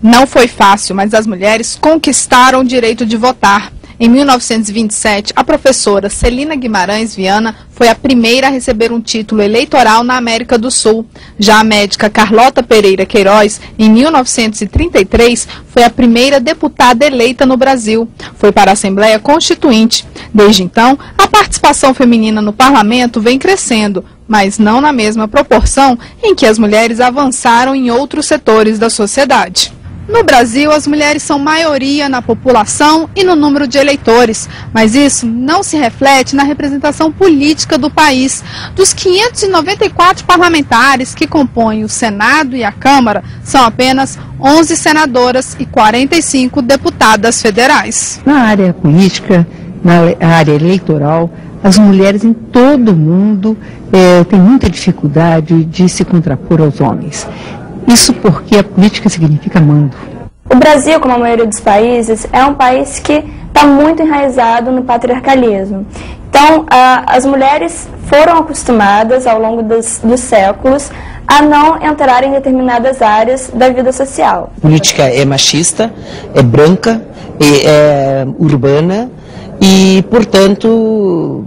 Não foi fácil, mas as mulheres conquistaram o direito de votar. Em 1927, a professora Celina Guimarães Viana foi a primeira a receber um título eleitoral na América do Sul. Já a médica Carlota Pereira Queiroz, em 1933, foi a primeira deputada eleita no Brasil. Foi para a Assembleia Constituinte. Desde então, a participação feminina no parlamento vem crescendo, mas não na mesma proporção em que as mulheres avançaram em outros setores da sociedade. No Brasil, as mulheres são maioria na população e no número de eleitores, mas isso não se reflete na representação política do país. Dos 594 parlamentares que compõem o Senado e a Câmara, são apenas 11 senadoras e 45 deputadas federais. Na área política, na área eleitoral, as mulheres em todo o mundo têm muita dificuldade de se contrapor aos homens. Isso porque a política significa mando. O Brasil, como a maioria dos países, é um país que está muito enraizado no patriarcalismo. Então, as mulheres foram acostumadas, ao longo dos séculos, a não entrar em determinadas áreas da vida social. A política é machista, é branca, é urbana, e, portanto,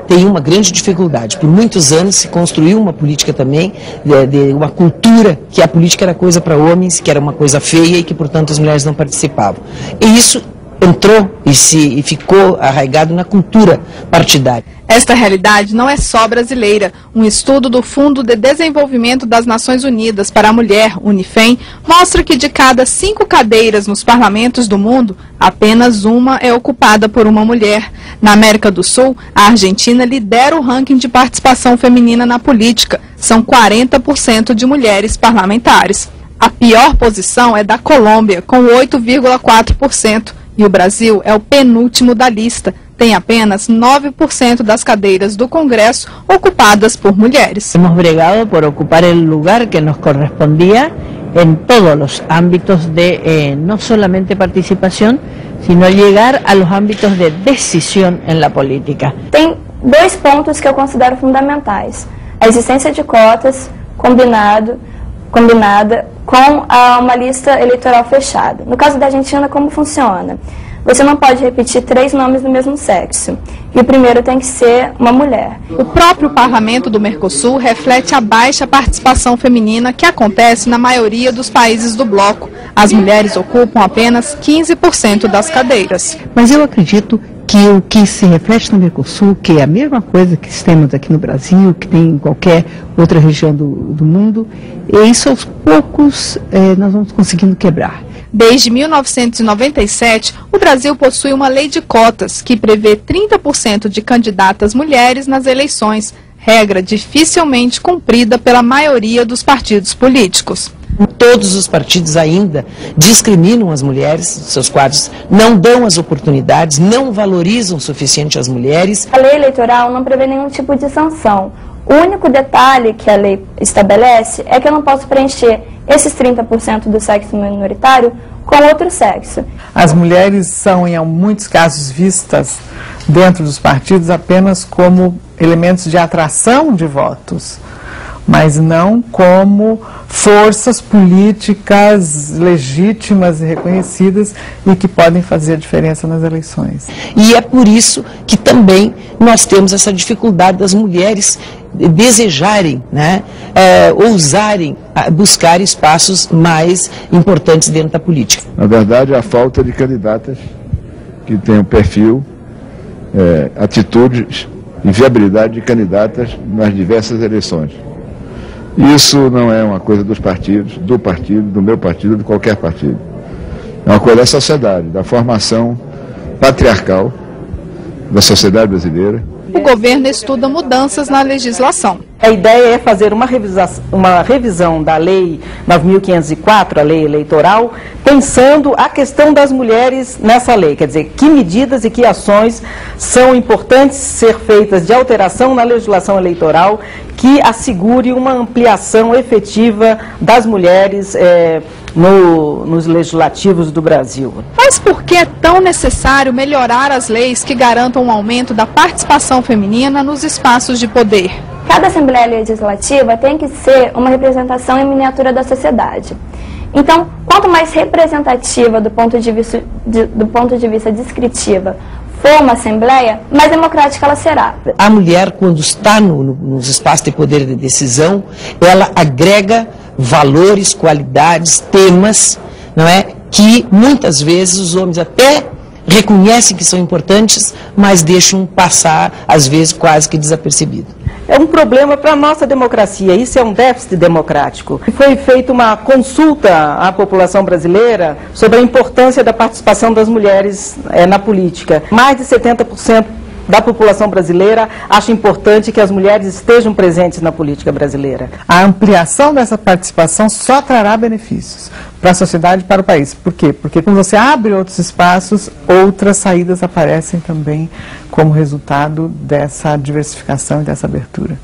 tem uma grande dificuldade. Por muitos anos se construiu uma política também, de uma cultura que a política era coisa para homens, que era uma coisa feia e que, portanto, as mulheres não participavam. E isso entrou e ficou arraigado na cultura partidária. Esta realidade não é só brasileira. Um estudo do Fundo de Desenvolvimento das Nações Unidas para a Mulher, UNIFEM, mostra que de cada 5 cadeiras nos parlamentos do mundo, apenas uma é ocupada por uma mulher. Na América do Sul, a Argentina lidera o ranking de participação feminina na política. São 40% de mulheres parlamentares. A pior posição é da Colômbia, com 8,4%. E o Brasil é o penúltimo da lista. Tem apenas 9% das cadeiras do Congresso ocupadas por mulheres. Hemos bregado por ocupar el lugar que nos correspondía en todos los ámbitos de no solamente participación, sino llegar a los ámbitos de decisión en la política. Tem 2 pontos que eu considero fundamentais: a existência de cotas combinada com uma lista eleitoral fechada. No caso da Argentina, como funciona? Você não pode repetir 3 nomes do mesmo sexo, e o primeiro tem que ser uma mulher. O próprio parlamento do Mercosul reflete a baixa participação feminina que acontece na maioria dos países do bloco. As mulheres ocupam apenas 15% das cadeiras. Mas eu acredito que o que se reflete no Mercosul, que é a mesma coisa que temos aqui no Brasil, que tem em qualquer outra região do mundo, e isso aos poucos nós vamos conseguindo quebrar. Desde 1997, o Brasil possui uma lei de cotas que prevê 30% de candidatas mulheres nas eleições, regra dificilmente cumprida pela maioria dos partidos políticos. Todos os partidos ainda discriminam as mulheres, seus quadros não dão as oportunidades, não valorizam o suficiente as mulheres. A lei eleitoral não prevê nenhum tipo de sanção. O único detalhe que a lei estabelece é que eu não posso preencher esses 30% do sexo minoritário com outro sexo. As mulheres são, em muitos casos, vistas dentro dos partidos apenas como elementos de atração de votos, mas não como forças políticas legítimas e reconhecidas e que podem fazer a diferença nas eleições. E é por isso que também nós temos essa dificuldade das mulheres desejarem, ousarem buscar espaços mais importantes dentro da política. Na verdade, a falta de candidatas que tenham perfil, atitudes e viabilidade de candidatas nas diversas eleições. Isso não é uma coisa dos partidos, do meu partido, de qualquer partido. É uma coisa da sociedade, da formação patriarcal da sociedade brasileira. O governo estuda mudanças na legislação. A ideia é fazer uma revisão da Lei 9.504, a lei eleitoral, pensando a questão das mulheres nessa lei. Quer dizer, que medidas e que ações são importantes ser feitas de alteração na legislação eleitoral que assegure uma ampliação efetiva das mulheres nos legislativos do Brasil. Mas por que é tão necessário melhorar as leis que garantam um aumento da participação feminina nos espaços de poder? Cada Assembleia Legislativa tem que ser uma representação em miniatura da sociedade. Então, quanto mais representativa do ponto de vista descritiva for uma assembleia, mais democrática ela será. A mulher, quando está nos espaços de poder de decisão, ela agrega valores, qualidades, temas, não é? Que muitas vezes os homens até reconhecem que são importantes, mas deixam passar, às vezes, quase que desapercebido. É um problema para a nossa democracia, isso é um déficit democrático. Foi feita uma consulta à população brasileira sobre a importância da participação das mulheres na política. Mais de 70% da população brasileira acha importante que as mulheres estejam presentes na política brasileira. A ampliação dessa participação só trará benefícios para a sociedade e para o país. Por quê? Porque quando você abre outros espaços, outras saídas aparecem também como resultado dessa diversificação e dessa abertura.